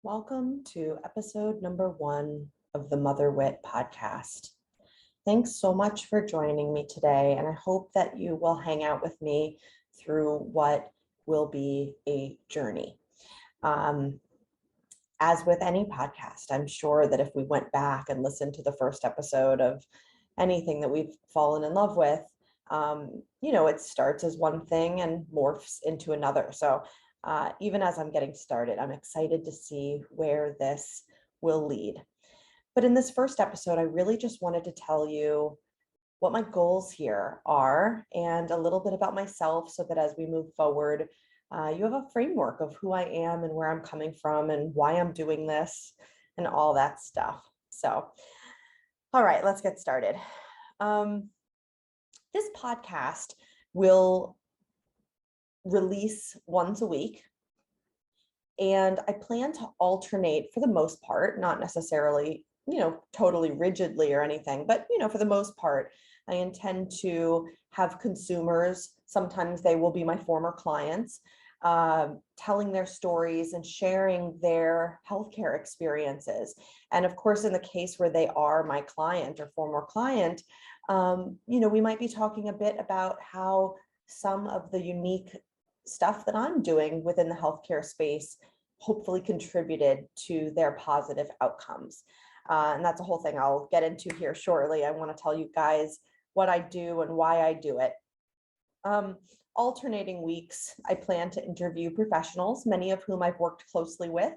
Welcome to episode number 1 of the Mother Wit podcast. Thanks so much for joining me today, and I hope that you will hang out with me through what will be a journey. As with any podcast, I'm sure that if we went back and listened to the first episode of anything that we've fallen in love with, it starts as one thing and morphs into another. So even as I'm getting started, I'm excited to see where this will lead. But in this first episode, I really just wanted to tell you what my goals here are and a little bit about myself so that as we move forward, you have a framework of who I am and where I'm coming from and why I'm doing this and all that stuff. So, all right, let's get started. This podcast will release once a week. And I plan to alternate for the most part, not necessarily, totally rigidly or anything, but, for the most part, I intend to have consumers, sometimes they will be my former clients, telling their stories and sharing their healthcare experiences. And of course, in the case where they are my client or former client, we might be talking a bit about how some of the unique stuff that I'm doing within the healthcare space hopefully contributed to their positive outcomes. And that's a whole thing I'll get into here shortly. I want to tell you guys what I do and why I do it. Alternating weeks, I plan to interview professionals, many of whom I've worked closely with,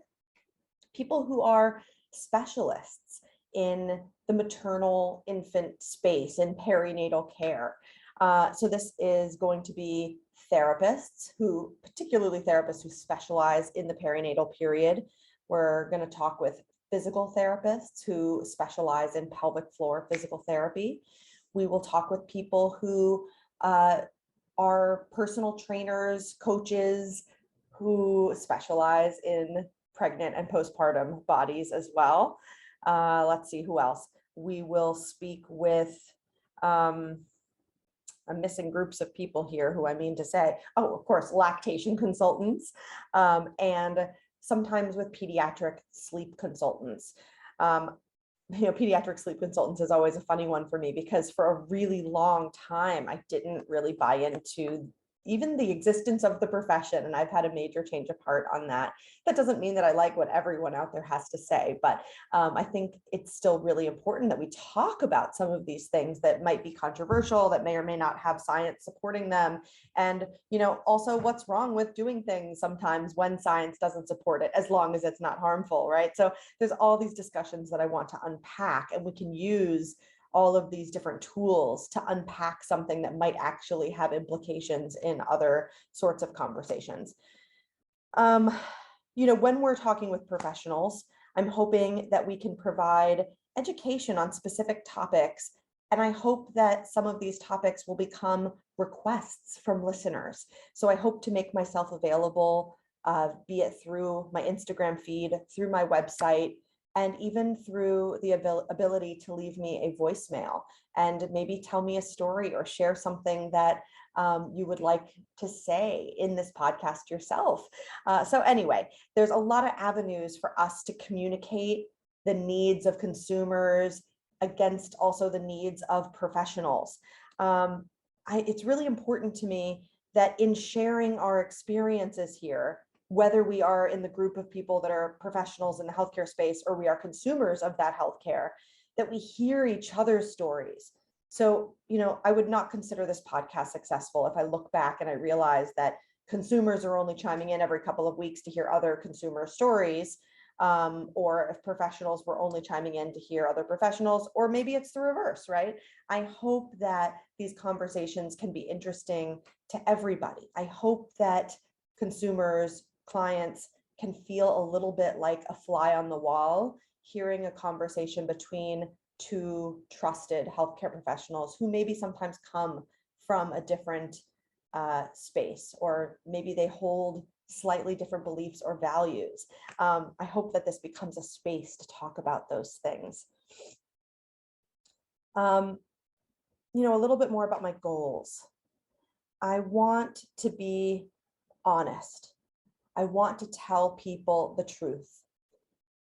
people who are specialists in the maternal infant space, in perinatal care. So this is going to be particularly therapists who specialize in the perinatal period. We're going to talk with physical therapists who specialize in pelvic floor physical therapy. We will talk with people who are personal trainers, coaches who specialize in pregnant and postpartum bodies as well. Let's see who else. We will speak with I'm missing groups of people here who I mean to say, of course, lactation consultants, and sometimes with pediatric sleep consultants. Pediatric sleep consultants is always a funny one for me because for a really long time, I didn't really buy into even the existence of the profession. And I've had a major change of heart on that. That doesn't mean that I like what everyone out there has to say, but I think it's still really important that we talk about some of these things that might be controversial, that may or may not have science supporting them. And, also what's wrong with doing things sometimes when science doesn't support it, as long as it's not harmful, right? So there's all these discussions that I want to unpack, and we can use all of these different tools to unpack something that might actually have implications in other sorts of conversations. When we're talking with professionals, I'm hoping that we can provide education on specific topics. And I hope that some of these topics will become requests from listeners. So I hope to make myself available, be it through my Instagram feed, through my website, and even through the ability to leave me a voicemail and maybe tell me a story or share something that you would like to say in this podcast yourself. So anyway, there's a lot of avenues for us to communicate the needs of consumers against also the needs of professionals. It's really important to me that in sharing our experiences here, whether we are in the group of people that are professionals in the healthcare space or we are consumers of that healthcare, that we hear each other's stories. So, I would not consider this podcast successful if I look back and I realize that consumers are only chiming in every couple of weeks to hear other consumer stories, or if professionals were only chiming in to hear other professionals, or maybe it's the reverse, right? I hope that these conversations can be interesting to everybody. I hope that consumers, clients can feel a little bit like a fly on the wall, hearing a conversation between two trusted healthcare professionals who maybe sometimes come from a different space, or maybe they hold slightly different beliefs or values. I hope that this becomes a space to talk about those things. A little bit more about my goals. I want to be honest. I want to tell people the truth.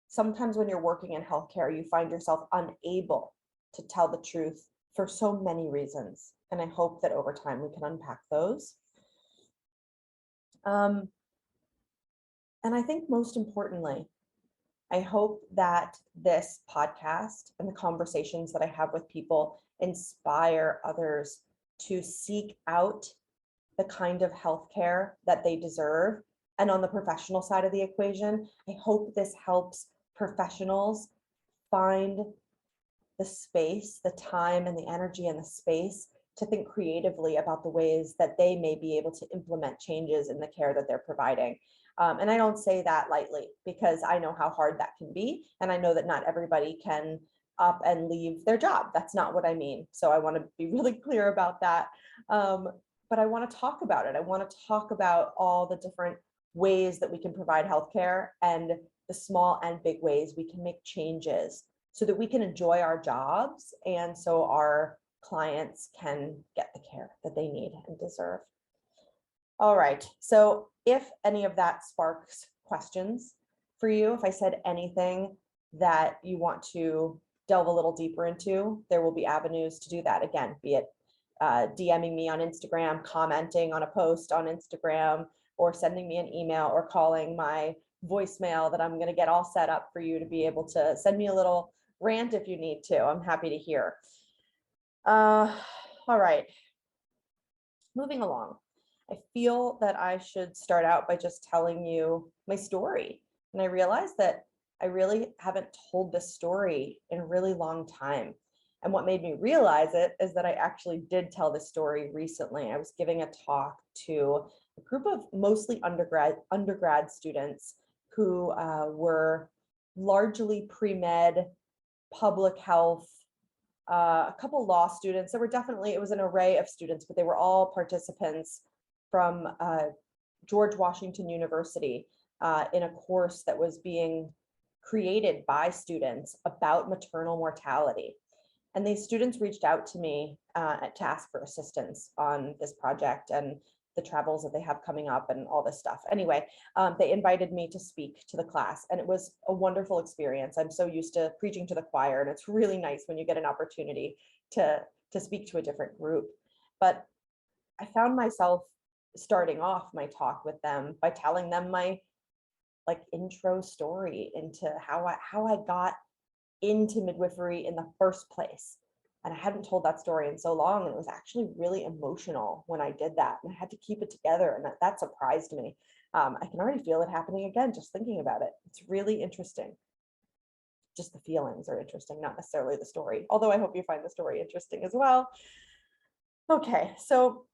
sometimes when you're working in healthcare, you find yourself unable to tell the truth for so many reasons. And I hope that over time we can unpack those. And I think most importantly, I hope that this podcast and the conversations that I have with people inspire others to seek out the kind of healthcare that they deserve. And on the professional side of the equation, I hope this helps professionals find the space, the time, and the energy and the space to think creatively about the ways that they may be able to implement changes in the care that they're providing. And I don't say that lightly, because I know how hard that can be. And I know that not everybody can up and leave their job. That's not what I mean. So I want to be really clear about that. But I want to talk about it. I want to talk about all the different ways that we can provide healthcare and the small and big ways we can make changes so that we can enjoy our jobs and so our clients can get the care that they need and deserve. All right, so if any of that sparks questions for you, if I said anything that you want to delve a little deeper into, there will be avenues to do that. Again, be it DMing me on Instagram, commenting on a post on Instagram, or sending me an email, or calling my voicemail that I'm going to get all set up for you to be able to send me a little rant if you need to. I'm happy to hear. All right, moving along. I feel that I should start out by just telling you my story. And I realized that I really haven't told this story in a really long time. And what made me realize it is that I actually did tell this story recently. I was giving a talk to a group of mostly undergrad students who were largely pre-med, public health, a couple law students. There were definitely, it was an array of students, but they were all participants from George Washington University in a course that was being created by students about maternal mortality. And these students reached out to me to ask for assistance on this project and the travels that they have coming up and all this stuff. Anyway, they invited me to speak to the class, and it was a wonderful experience. I'm so used to preaching to the choir, and it's really nice when you get an opportunity to speak to a different group. But I found myself starting off my talk with them by telling them my intro story into how I got into midwifery in the first place. And I hadn't told that story in so long, and it was actually really emotional when I did that, and I had to keep it together, and that surprised me. I can already feel it happening again just thinking about it. It's really interesting. Just the feelings are interesting, not necessarily the story, although I hope you find the story interesting as well. Okay, so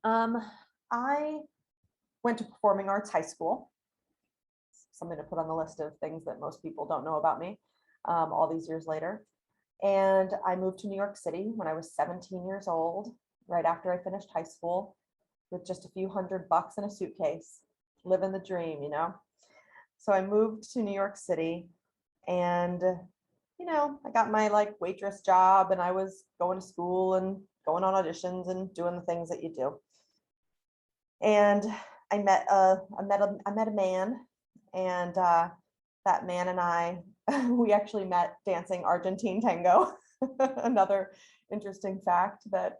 I went to performing arts high school. Something to put on the list of things that most people don't know about me all these years later. And I moved to New York City when I was 17 years old, right after I finished high school, with just a few $100 in a suitcase, living the dream, you know? So I moved to New York City, and, you know, I got my waitress job, and I was going to school and going on auditions and doing the things that you do. And I met a man, and that man and I, we actually met dancing Argentine tango. Another interesting fact that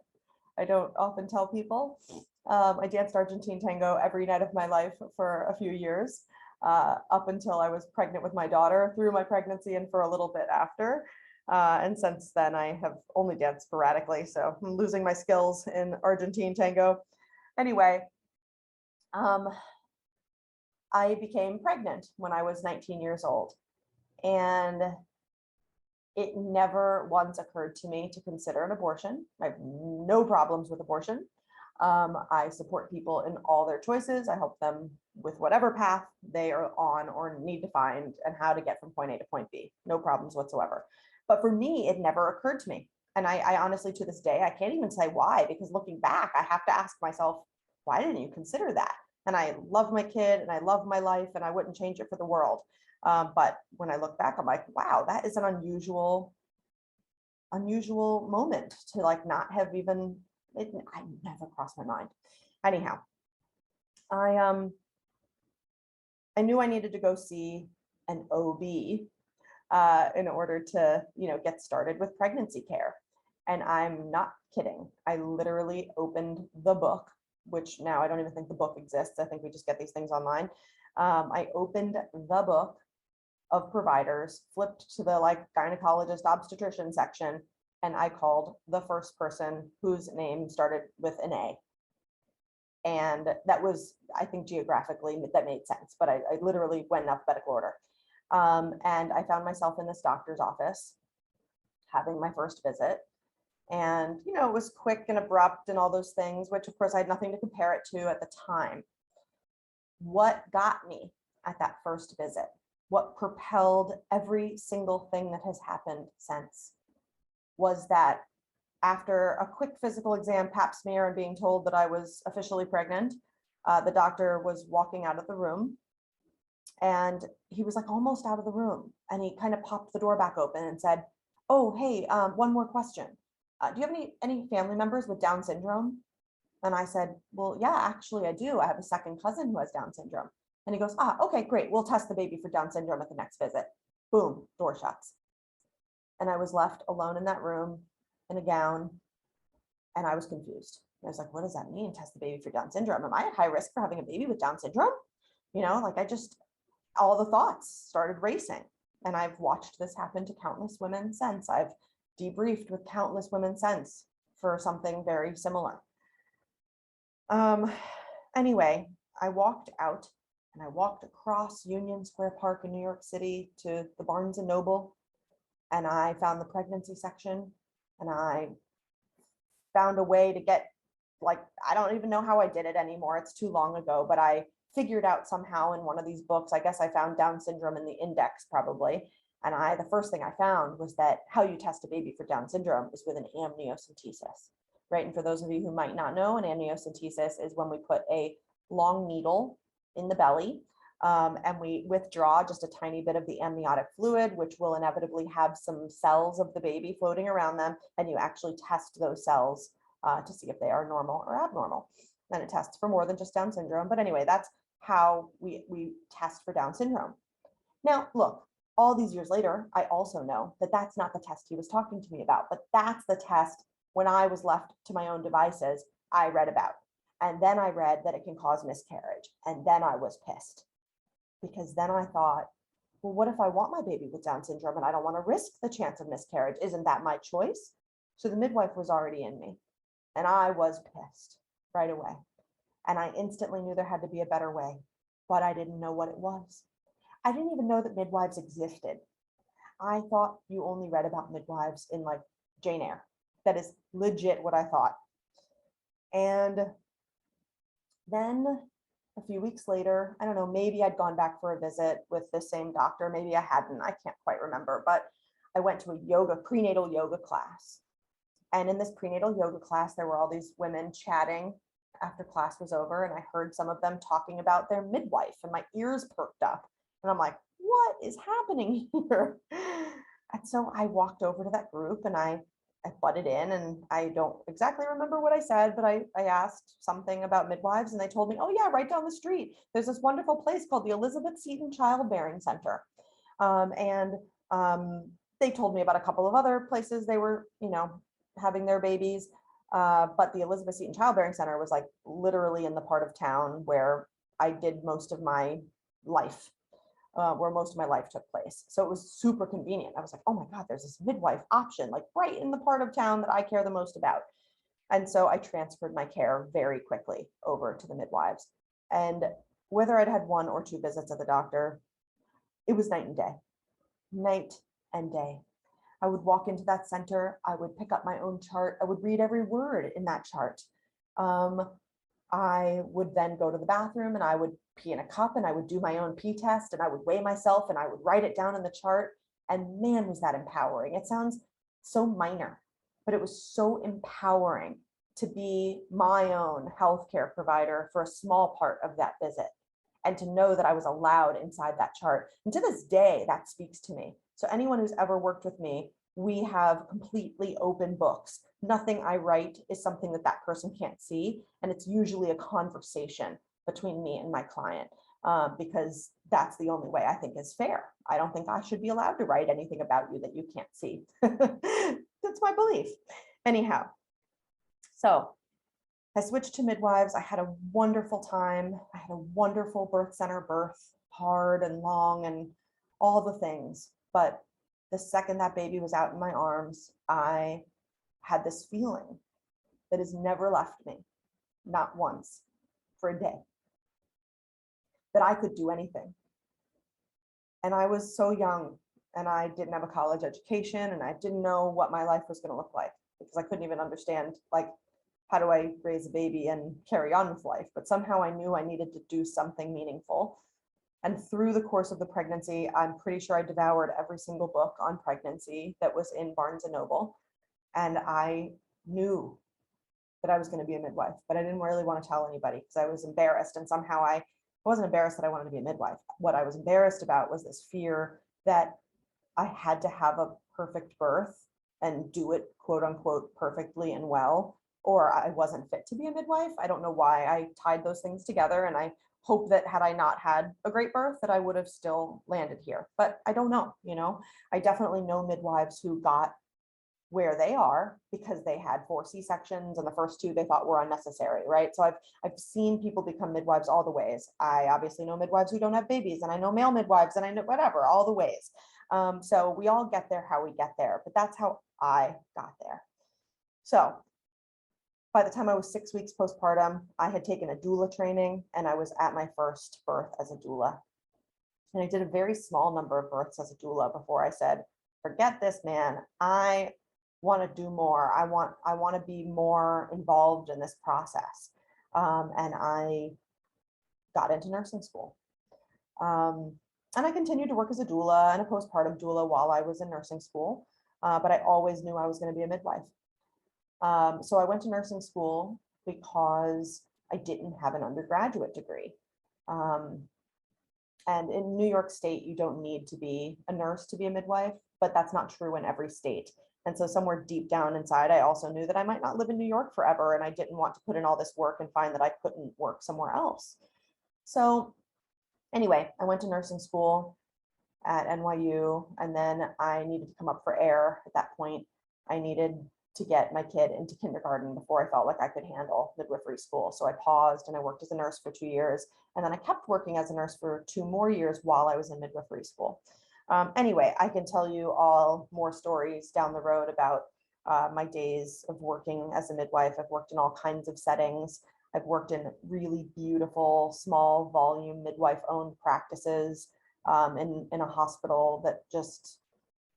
I don't often tell people. I danced Argentine tango every night of my life for a few years, up until I was pregnant with my daughter, through my pregnancy, and for a little bit after. And since then, I have only danced sporadically, so I'm losing my skills in Argentine tango. Anyway, I became pregnant when I was 19 years old. And it never once occurred to me to consider an abortion. I have no problems with abortion. I support people in all their choices. I help them with whatever path they are on or need to find, and how to get from point A to point B. No problems whatsoever. But for me, it never occurred to me. And I honestly, to this day, I can't even say why, because looking back, I have to ask myself, why didn't you consider that? And I love my kid and I love my life, and I wouldn't change it for the world. But when I look back, I'm like, wow, that is an unusual moment to not have even, I never crossed my mind. Anyhow, I knew I needed to go see an OB in order to, get started with pregnancy care. And I'm not kidding. I literally opened the book, which now I don't even think the book exists. I think we just get these things online. I opened the book of providers, flipped to the gynecologist obstetrician section, and I called the first person whose name started with an A. And that was, I think geographically, that made sense, but I literally went in alphabetical order. And I found myself in this doctor's office having my first visit. And, it was quick and abrupt and all those things, which of course I had nothing to compare it to at the time. What got me at that first visit, what propelled every single thing that has happened since, was that after a quick physical exam, pap smear, and being told that I was officially pregnant, the doctor was walking out of the room, and he was almost out of the room. And he kind of popped the door back open and said, "Oh, hey, one more question. Do you have any family members with Down syndrome?" And I said, "Well, yeah, actually I do. I have a second cousin who has Down syndrome." And he goes, "Okay, great. We'll test the baby for Down syndrome at the next visit." Boom, door shuts. And I was left alone in that room in a gown, and I was confused. I was like, "What does that mean? Test the baby for Down syndrome? Am I at high risk for having a baby with Down syndrome?" All the thoughts started racing. And I've watched this happen to countless women since. I've debriefed with countless women since for something very similar. Anyway, I walked out and I walked across Union Square Park in New York City to the Barnes and Noble, and I found the pregnancy section, and I found a way to get, I don't even know how I did it anymore. It's too long ago, but I figured out somehow in one of these books, I guess I found Down syndrome in the index probably. And the first thing I found was that how you test a baby for Down syndrome is with an amniocentesis, right? And for those of you who might not know, an amniocentesis is when we put a long needle in the belly, and we withdraw just a tiny bit of the amniotic fluid, which will inevitably have some cells of the baby floating around them, and you actually test those cells to see if they are normal or abnormal. And it tests for more than just Down syndrome. But anyway, that's how we test for Down syndrome. Now, look, all these years later, I also know that that's not the test he was talking to me about, but that's the test when I was left to my own devices, I read about. And then I read that it can cause miscarriage. And then I was pissed, because then I thought, well, what if I want my baby with Down syndrome and I don't want to risk the chance of miscarriage? Isn't that my choice? So the midwife was already in me, and I was pissed right away. And I instantly knew there had to be a better way, but I didn't know what it was. I didn't even know that midwives existed. I thought you only read about midwives in Jane Eyre. That is legit what I thought. And then a few weeks later, I don't know, maybe I'd gone back for a visit with the same doctor. Maybe I hadn't, I can't quite remember, but I went to a prenatal yoga class. And in this prenatal yoga class, there were all these women chatting after class was over, and I heard some of them talking about their midwife, and my ears perked up. And I'm like, what is happening here? And so I walked over to that group and I butted in, and I don't exactly remember what I said, but I asked something about midwives, and they told me, oh yeah, right down the street, there's this wonderful place called the Elizabeth Seton Childbearing Center. They told me about a couple of other places they were, having their babies. But the Elizabeth Seton Childbearing Center was literally in the part of town where I did most of my life, where most of my life took place. So it was super convenient. I was like, oh my God, there's this midwife option, right in the part of town that I care the most about. And so I transferred my care very quickly over to the midwives. And whether I'd had one or two visits at the doctor, it was night and day, night and day. I would walk into that center. I would pick up my own chart. I would read every word in that chart. I would then go to the bathroom and I would pee in a cup, and I would do my own pee test, and I would weigh myself and I would write it down in the chart. And man, was that empowering. It sounds so minor, but it was so empowering to be my own healthcare provider for a small part of that visit, and to know that I was allowed inside that chart. And to this day, that speaks to me. So anyone who's ever worked with me, we have completely open books. Nothing I write is something that person can't see. And it's usually a conversation between me and my client. because that's the only way I think is fair. I don't think I should be allowed to write anything about you that you can't see. That's my belief. Anyhow, so I switched to midwives. I had a wonderful time. I had a wonderful birth center birth, hard and long and all the things. But the second that baby was out in my arms, I had this feeling that has never left me, not once, for a day, that I could do anything. And I was so young, and I didn't have a college education, and I didn't know what my life was going to look like, because I couldn't even understand, like, how do I raise a baby and carry on with life? But somehow I knew I needed to do something meaningful. And through the course of the pregnancy, I'm pretty sure I devoured every single book on pregnancy that was in Barnes and Noble. And I knew that I was going to be a midwife, but I didn't really want to tell anybody because I was embarrassed. And somehow I wasn't embarrassed that I wanted to be a midwife. What I was embarrassed about was this fear that I had to have a perfect birth and do it, quote unquote, perfectly and well, or I wasn't fit to be a midwife. I don't know why I tied those things together. And I hope that had I not had a great birth, that I would have still landed here. But I don't know, I definitely know midwives who got where they are because they had 4 C-sections, and the first 2 they thought were unnecessary, right? So I've seen people become midwives all the ways. I obviously know midwives who don't have babies, and I know male midwives, and I know whatever, all the ways. So we all get there how we get there, but that's how I got there. So by the time I was 6 weeks postpartum, I had taken a doula training, and I was at my first birth as a doula. And I did a very small number of births as a doula before I said, forget this, man. I want to do more. I want to be more involved in this process. And I got into nursing school. And I continued to work as a doula and a postpartum doula while I was in nursing school. But I always knew I was going to be a midwife. So I went to nursing school because I didn't have an undergraduate degree. And in New York State, you don't need to be a nurse to be a midwife, but that's not true in every state. And so somewhere deep down inside, I also knew that I might not live in New York forever, and I didn't want to put in all this work and find that I couldn't work somewhere else. So anyway, I went to nursing school at NYU, and then I needed to come up for air at that point. I needed to get my kid into kindergarten before I felt like I could handle midwifery school. So I paused and I worked as a nurse for 2 years. And then I kept working as a nurse for 2 more years while I was in midwifery school. Anyway, I can tell you all more stories down the road about my days of working as a midwife. I've worked in all kinds of settings. I've worked in really beautiful, small volume midwife-owned practices in a hospital that just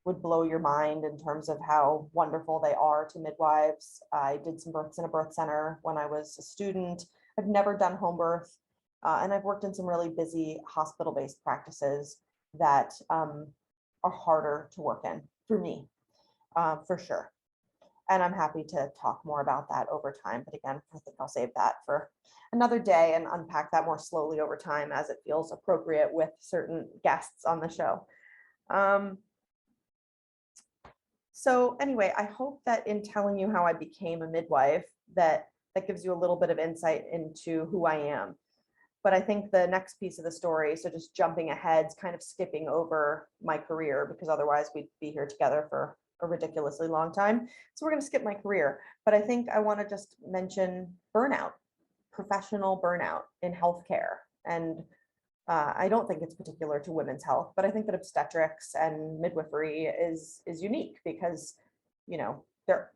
would blow your mind in terms of how wonderful they are to midwives. I did some births in a birth center when I was a student. I've never done home birth, and I've worked in some really busy hospital-based practices that are harder to work in for me, for sure. And I'm happy to talk more about that over time. But again, I think I'll save that for another day and unpack that more slowly over time as it feels appropriate with certain guests on the show. So anyway, I hope that in telling you how I became a midwife, that gives you a little bit of insight into who I am. But I think the next piece of the story, so just jumping ahead, kind of skipping over my career, because otherwise we'd be here together for a ridiculously long time. So we're going to skip my career. But I think I want to just mention burnout, professional burnout in healthcare. And I don't think it's particular to women's health, but I think that obstetrics and midwifery is unique because, there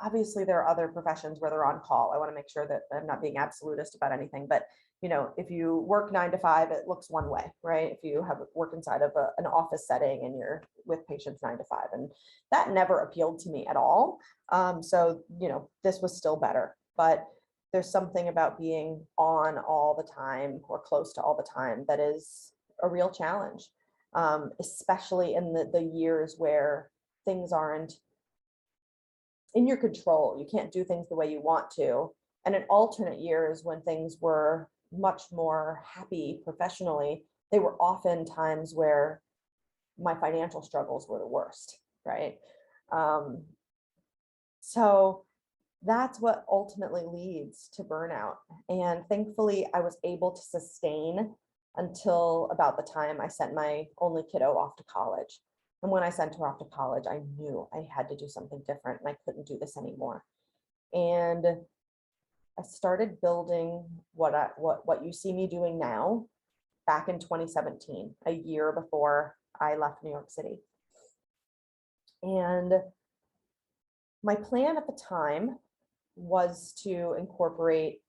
are other professions where they're on call. I want to make sure that I'm not being absolutist about anything, but if you work 9 to 5, it looks one way, right? If you have work inside of an office setting and you're with patients 9 to 5, and that never appealed to me at all. So, this was still better, but there's something about being on all the time or close to all the time that is a real challenge, especially in the years where things aren't in your control. You can't do things the way you want to. And in alternate years when things were much more happy professionally, they were often times where my financial struggles were the worst, right? So that's what ultimately leads to burnout. And thankfully, I was able to sustain until about the time I sent my only kiddo off to college. And when I sent her off to college, I knew I had to do something different and I couldn't do this anymore. And I started building what you see me doing now back in 2017, a year before I left New York City. And my plan at the time was to incorporate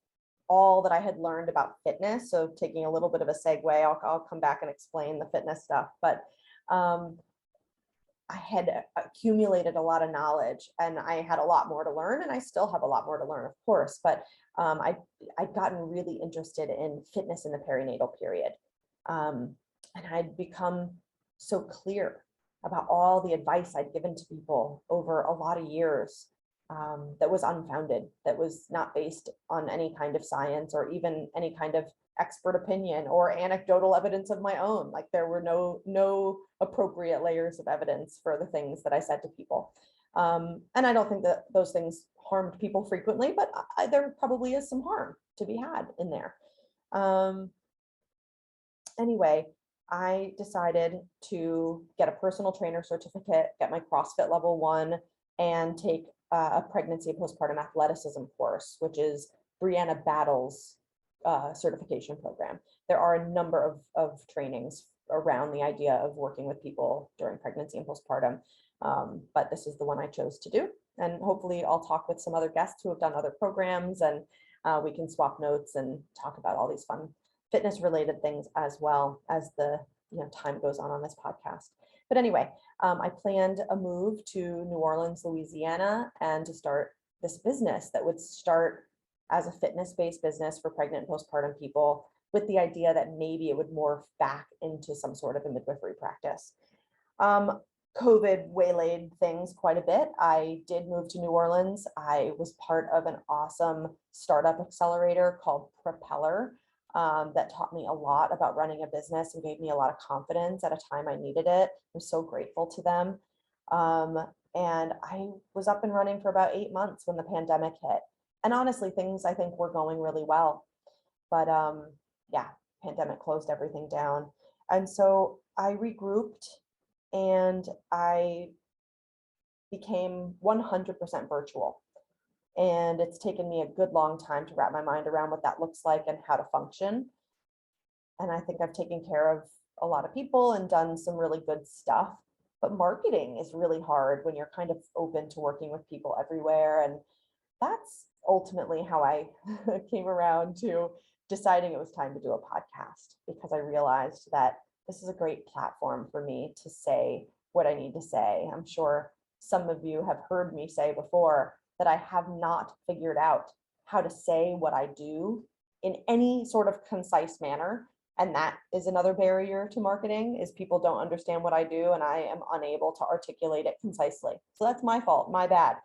all that I had learned about fitness. So taking a little bit of a segue, I'll come back and explain the fitness stuff, but I had accumulated a lot of knowledge and I had a lot more to learn, and I still have a lot more to learn, of course, but I'd gotten really interested in fitness in the perinatal period. And I'd become so clear about all the advice I'd given to people over a lot of years that was unfounded, that was not based on any kind of science or even any kind of expert opinion or anecdotal evidence of my own. Like there were no appropriate layers of evidence for the things that I said to people. And I don't think that those things harmed people frequently, but there probably is some harm to be had in there. Anyway, I decided to get a personal trainer certificate, get my CrossFit level 1, and take a pregnancy and postpartum athleticism course, which is Brianna Battle's certification program. There are a number of trainings around the idea of working with people during pregnancy and postpartum, but this is the one I chose to do. And hopefully I'll talk with some other guests who have done other programs, and we can swap notes and talk about all these fun fitness related things as well as the time goes on this podcast. But anyway, I planned a move to New Orleans, Louisiana, and to start this business that would start as a fitness-based business for pregnant and postpartum people, with the idea that maybe it would morph back into some sort of a midwifery practice. COVID waylaid things quite a bit. I did move to New Orleans. I was part of an awesome startup accelerator called Propeller that taught me a lot about running a business and gave me a lot of confidence at a time I needed it. I'm so grateful to them. And I was up and running for about 8 months when the pandemic hit. And honestly, things I think were going really well. But yeah, pandemic closed everything down. And so I regrouped and I became 100% virtual. And it's taken me a good long time to wrap my mind around what that looks like and how to function. And I think I've taken care of a lot of people and done some really good stuff. But marketing is really hard when you're kind of open to working with people everywhere. And that's ultimately how I came around to deciding it was time to do a podcast, because I realized that this is a great platform for me to say what I need to say. I'm sure some of you have heard me say before that I have not figured out how to say what I do in any sort of concise manner. And that is another barrier to marketing, is people don't understand what I do and I am unable to articulate it concisely. So that's my fault, my bad.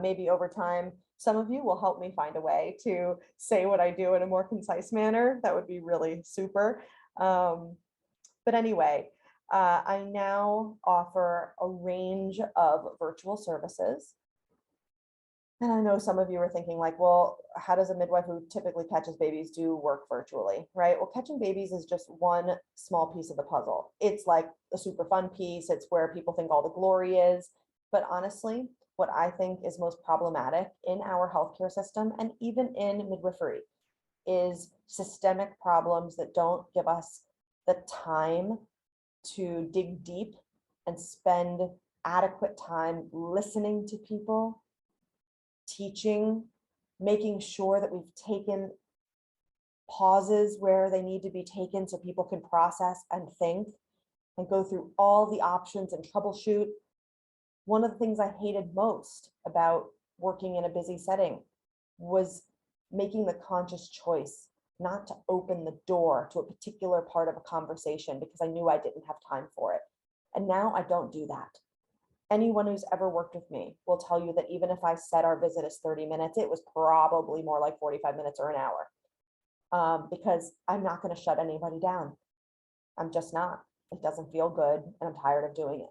Maybe over time, some of you will help me find a way to say what I do in a more concise manner. That would be really super. But anyway, I now offer a range of virtual services. And I know some of you are thinking like, well, how does a midwife who typically catches babies do work virtually, right? Well, catching babies is just one small piece of the puzzle. It's like a super fun piece. It's where people think all the glory is. But honestly, what I think is most problematic in our healthcare system and even in midwifery is systemic problems that don't give us the time to dig deep and spend adequate time listening to people, teaching, making sure that we've taken pauses where they need to be taken so people can process and think and go through all the options and troubleshoot. One of the things I hated most about working in a busy setting was making the conscious choice not to open the door to a particular part of a conversation because I knew I didn't have time for it. And now I don't do that. Anyone who's ever worked with me will tell you that even if I said our visit is 30 minutes, it was probably more like 45 minutes or an hour, because I'm not going to shut anybody down. I'm just not. It doesn't feel good and I'm tired of doing it.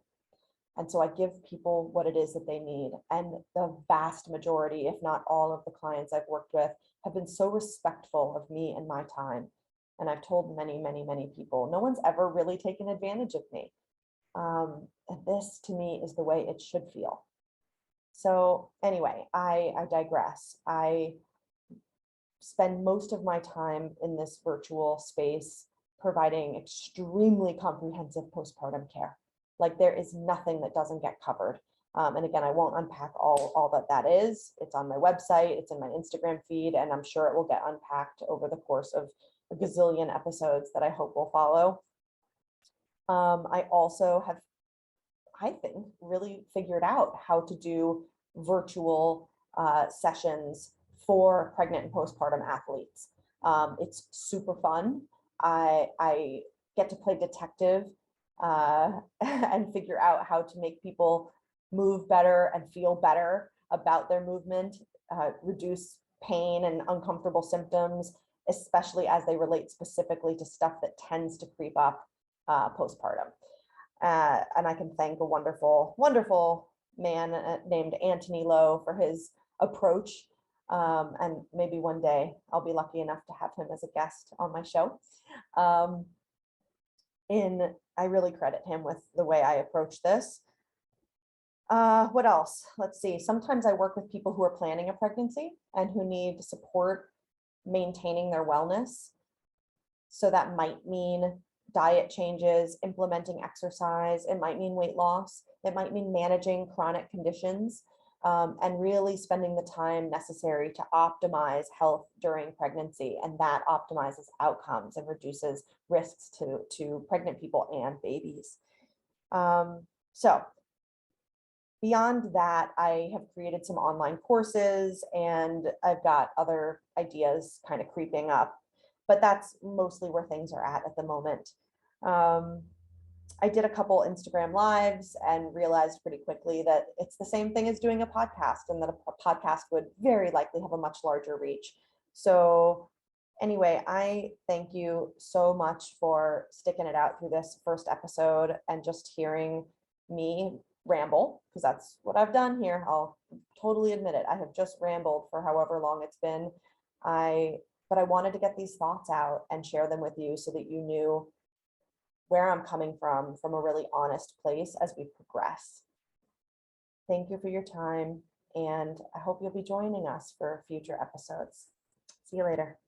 And so I give people what it is that they need. And the vast majority, if not all of the clients I've worked with have been so respectful of me and my time And I've told many, many, many people, no one's ever really taken advantage of me. And this to me is the way it should feel. So anyway, I digress. I spend most of my time in this virtual space providing extremely comprehensive postpartum care. Like there is nothing that doesn't get covered. And again, I won't unpack all that is. It's on my website, it's in my Instagram feed, and I'm sure it will get unpacked over the course of a gazillion episodes that I hope will follow. I also have, I think, really figured out how to do virtual sessions for pregnant and postpartum athletes. It's super fun. I get to play detective and figure out how to make people move better and feel better about their movement, reduce pain and uncomfortable symptoms, especially as they relate specifically to stuff that tends to creep up postpartum. And I can thank a wonderful, wonderful man named Anthony Lowe for his approach. And maybe one day I'll be lucky enough to have him as a guest on my show. I really credit him with the way I approach this. What else? Let's see. Sometimes I work with people who are planning a pregnancy and who need support maintaining their wellness. So that might mean diet changes, implementing exercise. It might mean weight loss. It might mean managing chronic conditions, and really spending the time necessary to optimize health during pregnancy. And that optimizes outcomes and reduces risks to pregnant people and babies. So beyond that, I have created some online courses and I've got other ideas kind of creeping up, but that's mostly where things are at the moment. I did a couple Instagram lives and realized pretty quickly that it's the same thing as doing a podcast, and that a podcast would very likely have a much larger reach. So anyway, I thank you so much for sticking it out through this first episode and just hearing me ramble, because that's what I've done here. I'll totally admit it. I have just rambled for however long it's been. But I wanted to get these thoughts out and share them with you so that you knew where I'm coming from a really honest place as we progress. Thank you for your time, and I hope you'll be joining us for future episodes. See you later.